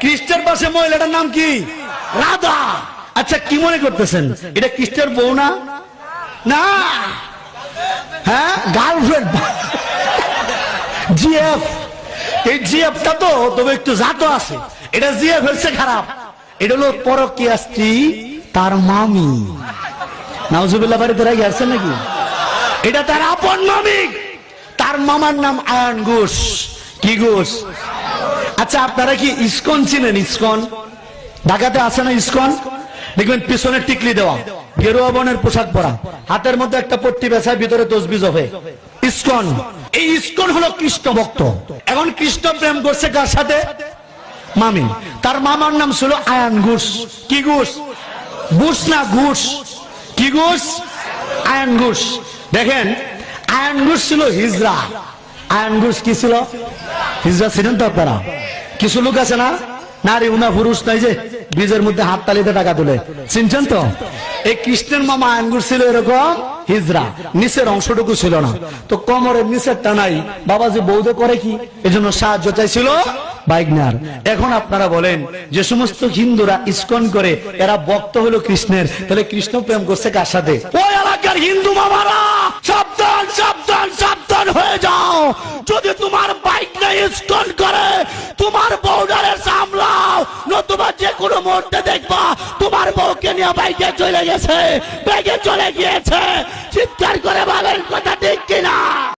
খ্রিস্টের পাশে মহিলাটার নাম কি? রাধা। আচ্ছা, কি মনে করতেছেন এটা খ্রিস্টের বউ না? না, হ্যাঁ, গার্লফ্রেন্ড। জিএফ। এই জিএফটা তো তবে একটু জাত আছে। এটা জিএফ হচ্ছে খারাপ। এটা হলো পরকীয়া স্ত্রী, তার মামি। নাউজুবিল্লাহ, বাড়িতে রাখি আসছেন নাকি? এটা তার আপন মামি। তার মামার নাম আয়ন ঘোষ। কি ঘোষ? আচ্ছা, আপনারা কি ইসকন চিনেন? ইসকন ঢাকাতে আছে না? ইসকন দেখবেন পিছনে টিকলি দেওয়া, গেরুয়া বনের পোশাক পরা, হাতের মধ্যে একটা পট্টি বেছায়, ভিতরে তসবিজ হবে। ইসকন। এই ইসকন হলো কৃষ্ণ ভক্ত। এখন কৃষ্ণ প্রেম করছে কার সাথে? মামি। তার মামার নাম ছিল আয়ন ঘোষ। কি ঘোষ? ঘোষ না ঘোষ। কি ঘোষ? আয়ন ঘোষ। দেখেন, আয়ন ঘোষ ছিল হিজড়া। আয়ন ঘোষ কি ছিল? হিজড়া ছিলেন তো আপনারা? কিছু লোক আছে না, নারী উনা পুরুষ নাই, যে বীজের মধ্যে হাত তালিতে টাকা তুলে, চিনছেন তো? এই কৃষ্ণের মামা আয়ন ঘোষ ছিল এরকম হিজড়া, নিচের অংশটুকু ছিল না। তো কোমরের নিচেরটা নাই, বাবাজি বৌদে করে কি, এজন্য সাহায্য চাইছিল বাইগনার। এখন আপনারা বলেন, যে সমস্ত হিন্দুরা ইসকন করে এরা ভক্ত হলো কৃষ্ণের, তাহলে কৃষ্ণ প্রেম করছে কার সাথে? ওই এলাকার হিন্দু মামারা সাবধান, সাবধান, সাবধান হয়ে যাও। যদি তোমার বাইগনা ইসকন করে, তোমার বউডারে সামলাও, নতুবা যে কোনো মুহূর্তে দেখবা তোমার বউকে নিয়ে বাইকে চলে গেছে, ব্যাগে চলে গিয়েছে। চিৎকার করে বলেন, কথা ঠিক কিনা?